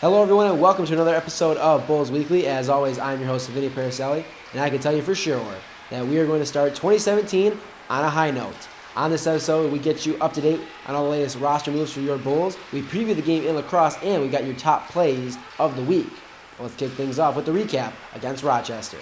Hello everyone and welcome to another episode of Bulls Weekly. As always, I'm your host, Vinny Paraselli, and I can tell you for sure that we are going to start 2017 on a high note. On this episode, we get you up to date on all the latest roster moves for your Bulls. We preview the game in lacrosse, and we got your top plays of the week. Let's kick things off with the recap against Rochester.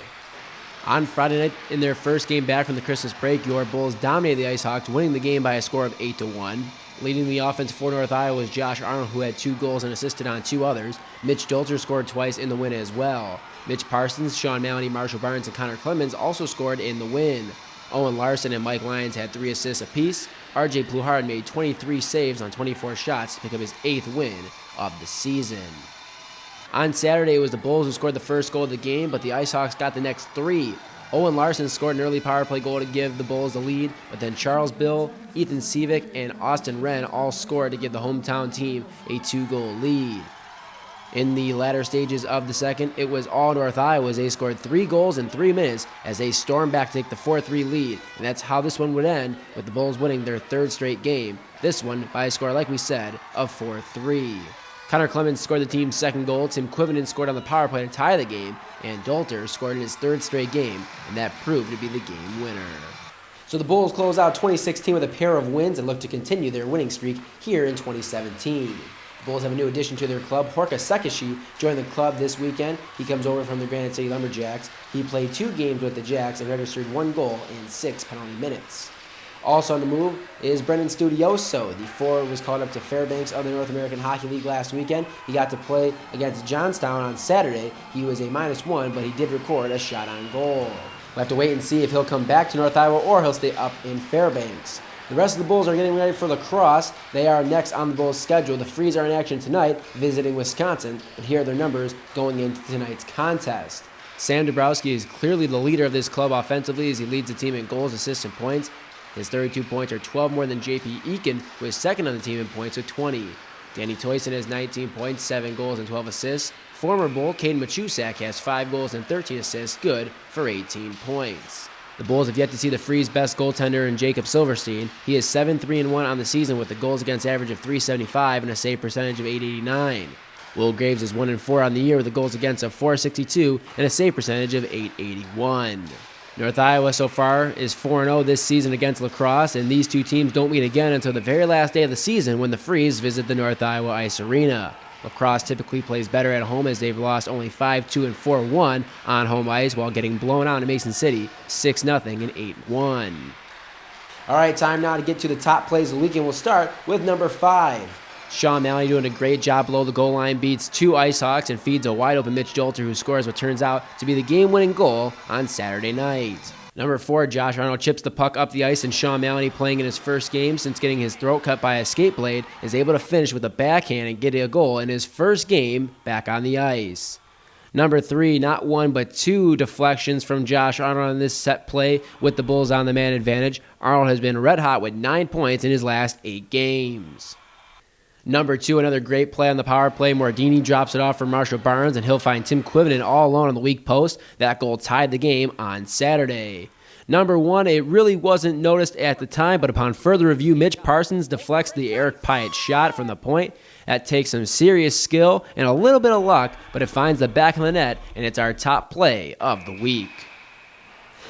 On Friday night, in their first game back from the Christmas break, your Bulls dominated the IceHawks, winning the game by a score of 8-1. Leading the offense for North Iowa was Josh Arnold, who had 2 goals and assisted on 2 others. Mitch Dolter scored twice in the win as well. Mitch Parsons, Sean Maloney, Marshall Barnes, and Connor Clemens also scored in the win. Owen Larson and Mike Lyons had 3 assists apiece. RJ Pluhard made 23 saves on 24 shots to pick up his 8th win of the season. On Saturday, it was the Bulls who scored the first goal of the game, but the IceHawks got the next 3. Owen Larson scored an early power play goal to give the Bulls the lead, but then Charles Bill, Ethan Sevick, and Austin Wren all scored to give the hometown team a 2-goal lead. In the latter stages of the second, it was all North Iowa as they scored 3 goals in 3 minutes as they stormed back to take the 4-3 lead, and that's how this one would end, with the Bulls winning their 3rd straight game, this one by a score, like we said, of 4-3. Connor Clemens scored the team's 2nd goal, Tim Quivinen scored on the power play to tie the game, and Dolter scored in his 3rd straight game, and that proved to be the game winner. So the Bulls close out 2016 with a pair of wins and look to continue their winning streak here in 2017. The Bulls have a new addition to their club. Horka Sekishi joined the club this weekend. He comes over from the Granite City Lumberjacks. He played 2 games with the Jacks and registered 1 goal in 6 penalty minutes. Also on the move is Brendan Studioso. The forward was called up to Fairbanks of the North American Hockey League last weekend. He got to play against Johnstown on Saturday. He was a -1, but he did record a shot on goal. We'll have to wait and see if he'll come back to North Iowa or he'll stay up in Fairbanks. The rest of the Bulls are getting ready for lacrosse. They are next on the Bulls' schedule. The Freeze are in action tonight, visiting Wisconsin, but here are their numbers going into tonight's contest. Sam Dabrowski is clearly the leader of this club offensively as he leads the team in goals, assists, and points. His 32 points are 12 more than J.P. Eakin, who is 2nd on the team in points with 20. Danny Toyson has 19 points, 7 goals, and 12 assists. Former Bull Caden Machusak has 5 goals and 13 assists, good for 18 points. The Bulls have yet to see the Free's best goaltender in Jacob Silverstein. He is 7-3-1 on the season with a goals against average of .375 and a save percentage of .889. Will Graves is 1-4 on the year with a goals against of .462 and a save percentage of .881. North Iowa so far is 4-0 this season against lacrosse, and these 2 teams don't meet again until the very last day of the season when the Freeze visit the North Iowa Ice Arena. Lacrosse typically plays better at home as they've lost only 5-2 and 4-1 on home ice while getting blown out in Mason City 6-0 and 8-1. All right, time now to get to the top plays of the week, and we'll start with number 5. Sean Maloney doing a great job below the goal line, beats 2 IceHawks and feeds a wide-open Mitch Dolter, who scores what turns out to be the game-winning goal on Saturday night. Number 4, Josh Arnold chips the puck up the ice, and Sean Maloney, playing in his first game since getting his throat cut by a skate blade, is able to finish with a backhand and get a goal in his first game back on the ice. Number 3, not 1 but 2 deflections from Josh Arnold on this set play with the Bulls on the man advantage. Arnold has been red hot with 9 points in his last 8 games. Number 2, another great play on the power play. Mordini drops it off for Marshall Barnes, and he'll find Tim Quivinen all alone on the weak post. That goal tied the game on Saturday. Number 1, it really wasn't noticed at the time, but upon further review, Mitch Parsons deflects the Eric Pyatt shot from the point. That takes some serious skill and a little bit of luck, but it finds the back of the net, and it's our top play of the week.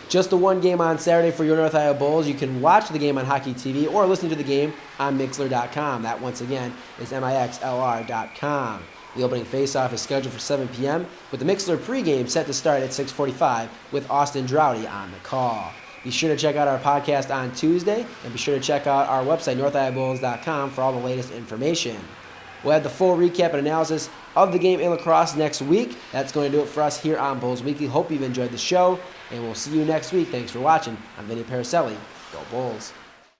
Just the one game on Saturday for your North Iowa Bulls. You can watch the game on Hockey TV or listen to the game on Mixlr.com. That, once again, is Mixlr.com. The opening faceoff is scheduled for 7 p.m., with the Mixlr pregame set to start at 6:45 with Austin Droughty on the call. Be sure to check out our podcast on Tuesday, and be sure to check out our website, NorthIowaBulls.com, for all the latest information. We'll have the full recap and analysis of the game in lacrosse next week. That's going to do it for us here on Bulls Weekly. Hope you've enjoyed the show, and we'll see you next week. Thanks for watching. I'm Vinny Paraselli. Go Bulls.